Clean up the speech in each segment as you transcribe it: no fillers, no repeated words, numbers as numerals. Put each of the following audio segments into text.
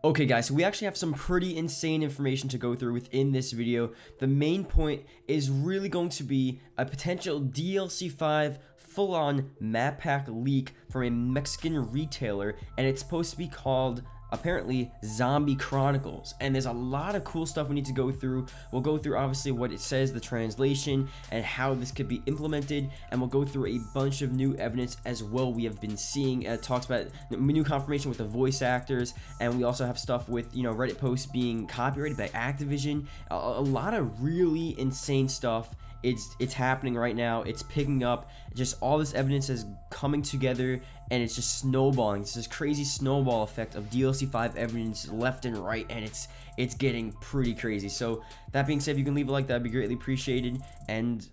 Okay guys, so we actually have some pretty insane information to go through within this video. The main point is really going to be a potential DLC 5 full-on map pack leak from a Mexican retailer, and it's supposed to be called apparently Zombie Chronicles, and there's a lot of cool stuff we need to go through. We'll go through obviously what it says, the translation, and how this could be implemented, and we'll go through a bunch of new evidence as well we have been seeing. It talks about new confirmation with the voice actors, and we also have stuff with, you know, Reddit posts being copyrighted by Activision. A lot of really insane stuff. It's happening right now. It's picking up. Just all this evidence is coming together, and it's just snowballing. It's this crazy snowball effect of DLC 5 evidence left and right, and it's getting pretty crazy. So that being said, if you can leave a like, that'd be greatly appreciated. And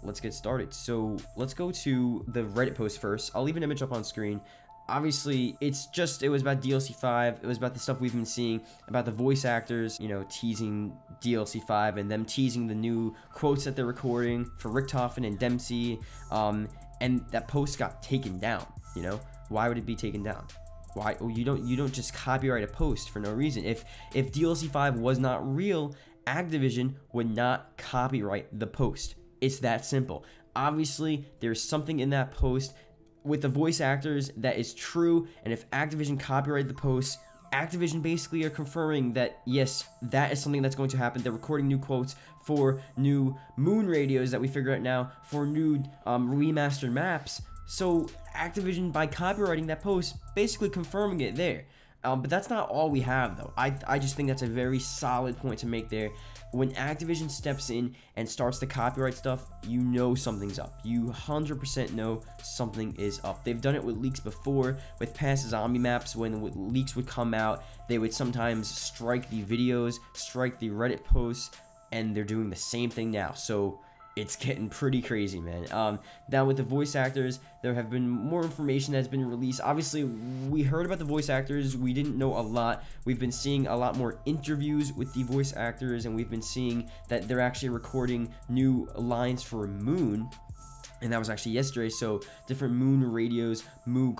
let's get started. So let's go to the Reddit post first. I'll leave an image up on screen. Obviously, it was about DLC 5. It was about the stuff we've been seeing, about the voice actors, you know, teasing DLC 5 and them teasing the new quotes that they're recording for Richtofen and Dempsey. And that post got taken down, you know? Why would it be taken down? Why? Oh, you don't just copyright a post for no reason. If DLC 5 was not real, Activision would not copyright the post. It's that simple. Obviously, there's something in that post with the voice actors that is true, and if Activision copyrighted the post, Activision basically are confirming that yes, that is something that's going to happen. They're recording new quotes for new moon radios that we figure out now, for new remastered maps. So Activision, by copyrighting that post, basically confirming it there. But that's not all we have, though. I just think that's a very solid point to make there. When Activision steps in and starts to copyright stuff, you know something's up. You 100% know something is up. They've done it with leaks before, with past zombie maps. When leaks would come out, they would sometimes strike the videos, strike the Reddit posts, and they're doing the same thing now. So it's getting pretty crazy, man. Now with the voice actors, there have been more information that's been released. Obviously, we heard about the voice actors. We didn't know a lot. We've been seeing a lot more interviews with the voice actors, and we've been seeing that they're actually recording new lines for Moon. And that was actually yesterday. So different Moon radios, moon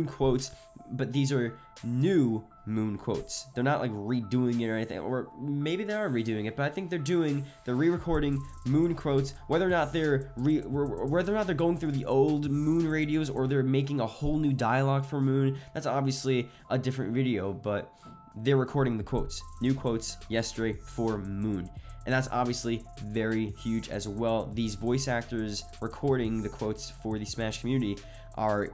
quotes, but these are new Moon quotes. They're not like redoing it or anything, or maybe they are redoing it, but I think they're re-recording Moon quotes. Whether or not they're going through the old Moon radios or they're making a whole new dialogue for Moon, that's obviously a different video, but they're recording the quotes, new quotes yesterday for Moon. And that's obviously very huge as well. These voice actors recording the quotes for the Smash community are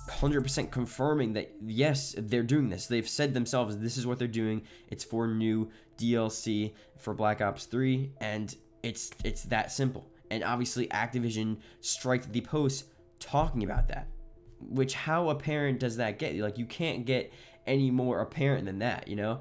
100% confirming that yes, they're doing this. They've said themselves this is what they're doing. It's for new DLC for Black Ops 3, and it's that simple. And obviously Activision striked the post talking about that, which how apparent does that get? Like, you can't get any more apparent than that, you know?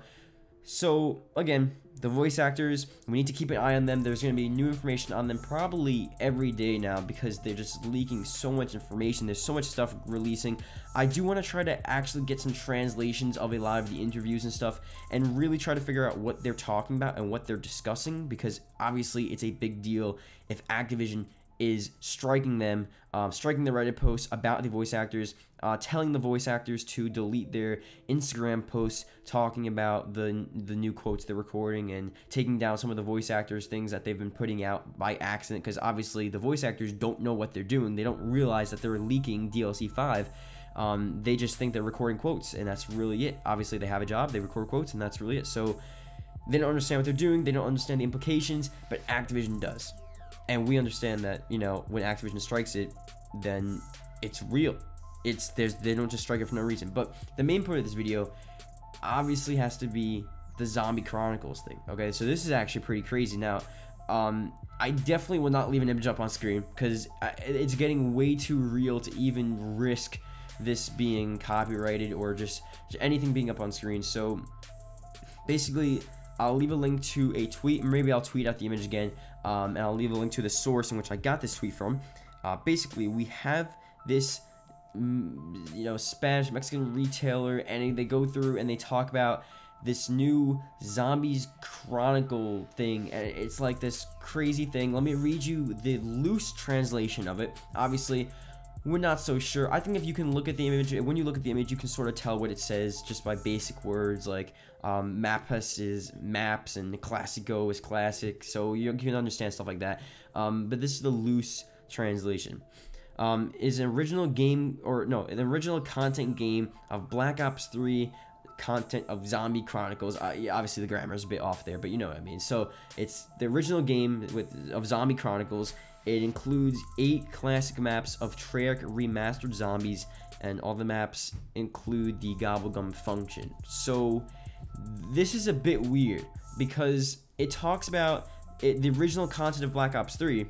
So again, the voice actors, we need to keep an eye on them. There's going to be new information on them probably every day now, because they're just leaking so much information. There's so much stuff releasing. I do want to try to actually get some translations of a lot of the interviews and stuff, and really try to figure out what they're talking about and what they're discussing, because obviously it's a big deal if Activision is striking them, striking the Reddit posts about the voice actors, telling the voice actors to delete their Instagram posts talking about the new quotes they're recording, and taking down some of the voice actors' things that they've been putting out by accident, because obviously the voice actors don't know what they're doing. They don't realize that they're leaking DLC 5. They just think they're recording quotes, and that's really it. Obviously they have a job, they record quotes, and that's really it. So they don't understand what they're doing, they don't understand the implications, but Activision does. And we understand that, you know, when Activision strikes it, then it's real. They don't just strike it for no reason. But the main point of this video obviously has to be the Zombie Chronicles thing. Okay, so this is actually pretty crazy. Now, I definitely will not leave an image up on screen, because it's getting way too real to even risk this being copyrighted or just anything being up on screen. So basically, I'll leave a link to a tweet. Maybe I'll tweet out the image again, and I'll leave a link to the source in which I got this tweet from. Basically, we have this, you know, Spanish Mexican retailer, and they go through and they talk about this new Zombies Chronicle thing, and it's like this crazy thing. Let me read you the loose translation of it. Obviously, we're not so sure. I think if you can look at the image, when you look at the image, you can sort of tell what it says just by basic words like Mapas is maps and Classico is classic, so you can understand stuff like that. But this is the loose translation. Is an original game, or no, an original content game of Black Ops 3 content of Zombie Chronicles. Yeah, obviously the grammar is a bit off there, but you know what I mean. So it's the original game of Zombie Chronicles. It includes 8 classic maps of Treyarch remastered zombies, and all the maps include the Gobblegum function. So this is a bit weird because it talks about the original content of Black Ops 3,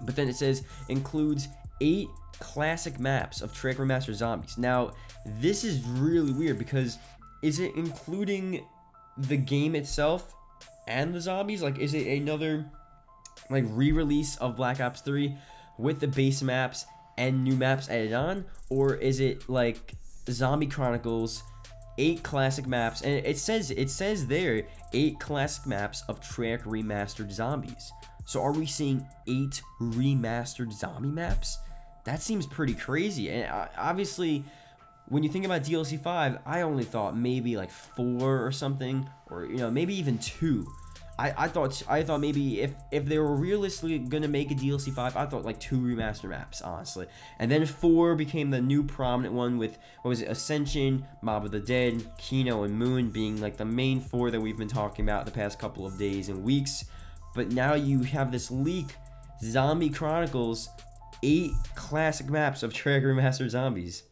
but then it says includes 8 classic maps of Treyarch remastered zombies. Now, this is really weird because is it including the game itself and the zombies? Like, is it another like re-release of Black Ops 3 with the base maps and new maps added on, or is it like Zombie Chronicles 8 classic maps, and it says there 8 classic maps of Treyarch remastered zombies. So are we seeing 8 remastered zombie maps? That seems pretty crazy. And obviously, when you think about DLC 5, I only thought maybe like 4 or something, or you know, maybe even 2. I thought maybe if they were realistically gonna make a DLC 5, I thought like 2 remaster maps, honestly. And then 4 became the new prominent one with, what was it, Ascension, Mob of the Dead, Kino, and Moon being like the main 4 that we've been talking about the past couple of days and weeks. But now you have this leak, Zombie Chronicles, 8 classic maps of Treyarch remastered zombies.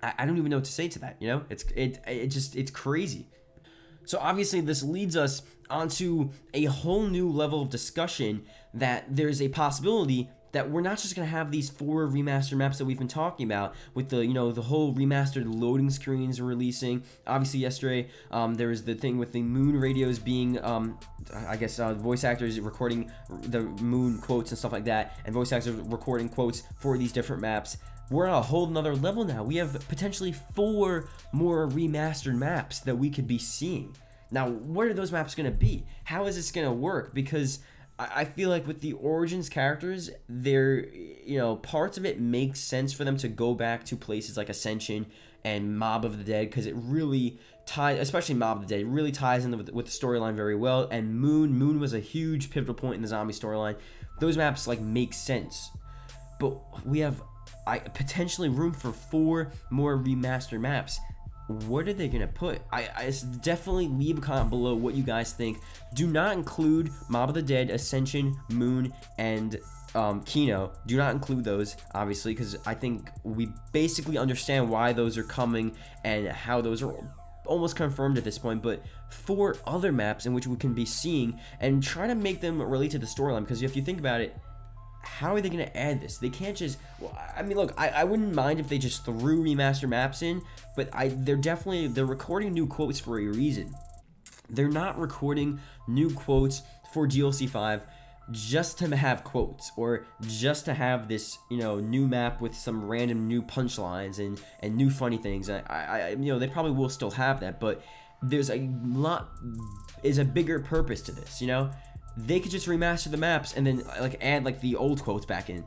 I don't even know what to say to that, you know? It's crazy. So obviously this leads us onto a whole new level of discussion that there's a possibility that we're not just going to have these 4 remastered maps that we've been talking about with the, you know, the whole remastered loading screens releasing. Obviously yesterday there was the thing with the Moon radios being, I guess voice actors recording the Moon quotes and stuff like that, and voice actors recording quotes for these different maps. We're on a whole nother level now. We have potentially 4 more remastered maps that we could be seeing. Now, what are those maps going to be? How is this going to work? Because I feel like with the Origins characters, they're, you know, parts of it makes sense for them to go back to places like Ascension and Mob of the Dead, because it really ties, especially Mob of the Dead, really ties in with the storyline very well. And Moon was a huge pivotal point in the zombie storyline. Those maps like make sense, but we have potentially room for 4 more remastered maps. What are they gonna put? I definitely leave a comment below what you guys think. Do not include Mob of the Dead, Ascension, Moon, and Kino. Do not include those, obviously, because I think we basically understand why those are coming and how those are almost confirmed at this point. But 4 other maps in which we can be seeing, and try to make them relate to the storyline, because if you think about it, how are they going to add this? They can't just, well, I mean, look, I wouldn't mind if they just threw remaster maps in, but they're recording new quotes for a reason. They're not recording new quotes for DLC 5 just to have quotes, or just to have this, you know, new map with some random new punchlines and new funny things. You know, they probably will still have that, but there's a bigger purpose to this, you know? They could just remaster the maps and then like add like the old quotes back in,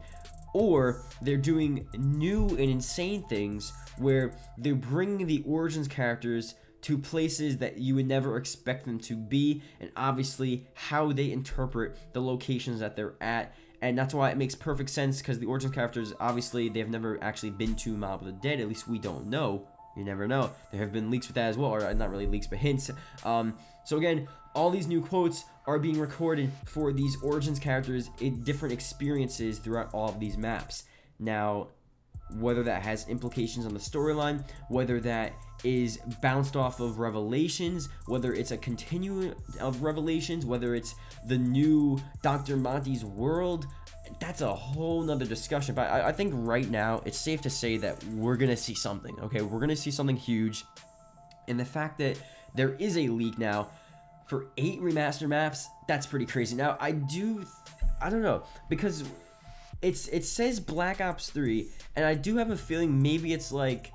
or they're doing new and insane things where they're bringing the Origins characters to places that you would never expect them to be, and obviously how they interpret the locations that they're at. And that's why it makes perfect sense, because the Origins characters, obviously they've never actually been to Mob of the Dead, at least we don't know. You never know. There have been leaks with that as well, or not really leaks, but hints. So again, all these new quotes are being recorded for these Origins characters in different experiences throughout all of these maps. Now, whether that has implications on the storyline, whether that is bounced off of Revelations, whether it's a continuum of Revelations, whether it's the new Dr. Monty's world, that's a whole nother discussion. But I think right now it's safe to say that we're gonna see something. Okay, we're gonna see something huge, and the fact that there is a leak now for 8 remaster maps, that's pretty crazy. Now I don't know, because it says Black Ops 3, and I do have a feeling maybe it's like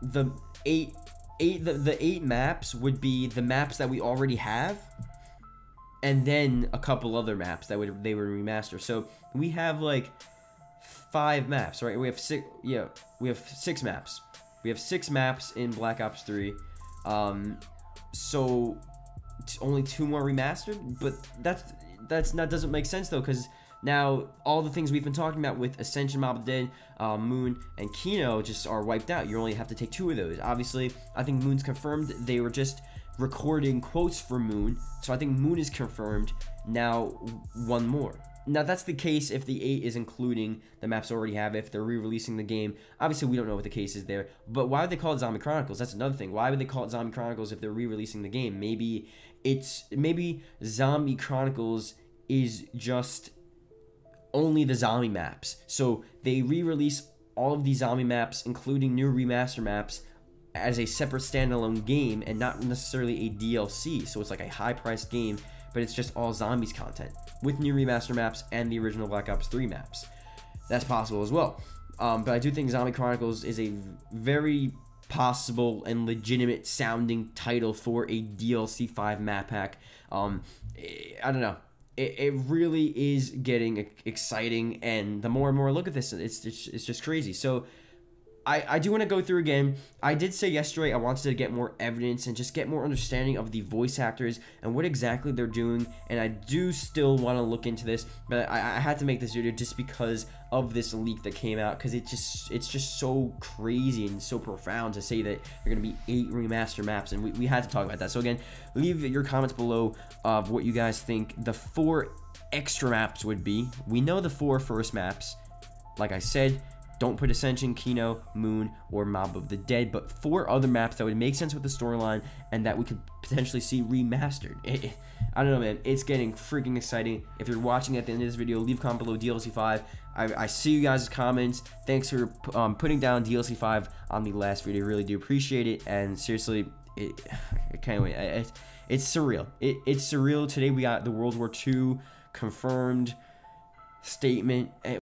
the 8 maps would be the maps that we already have, and then a couple other maps that they would remaster. So we have like 5 maps, right? We have 6. Yeah, we have 6 maps. We have 6 maps in Black Ops 3. So only 2 more remastered, but that doesn't make sense though, because now all the things we've been talking about with Ascension, Mob of the Dead, Moon, and Kino just are wiped out. You only have to take 2 of those. Obviously, I think Moon's confirmed. They were just recording quotes for Moon, so I think Moon is confirmed. Now 1 more. Now that's the case if the 8 is including the maps already have, if they're re-releasing the game. Obviously we don't know what the case is there, but why would they call it Zombie Chronicles? That's another thing. Why would they call it Zombie Chronicles if they're re-releasing the game? Maybe Zombie Chronicles is just only the zombie maps. So they re-release all of these zombie maps, including new remaster maps, as a separate standalone game and not necessarily a DLC. So it's like a high-priced game, but it's just all zombies content with new remaster maps and the original Black Ops 3 maps. That's possible as well. But I do think Zombie Chronicles is a very possible and legitimate sounding title for a DLC 5 map pack. I don't know. It really is getting exciting, and the more and more I look at this, it's just crazy. So I do want to go through again. I did say yesterday I wanted to get more evidence and just get more understanding of the voice actors and what exactly they're doing, and I do still want to look into this, but I had to make this video just because of this leak that came out, because it's just so crazy and so profound to say that there are going to be 8 remaster maps, and we had to talk about that. So again, leave your comments below of what you guys think the 4 extra maps would be. We know the 4 first maps, like I said. Don't put Ascension, Kino, Moon, or Mob of the Dead, but 4 other maps that would make sense with the storyline and that we could potentially see remastered. I don't know, man. It's getting freaking exciting. If you're watching at the end of this video, leave a comment below DLC 5. I see you guys' comments. Thanks for putting down DLC 5 on the last video. I really do appreciate it. And seriously, I can't wait. It's surreal. It's surreal. Today we got the World War II confirmed statement.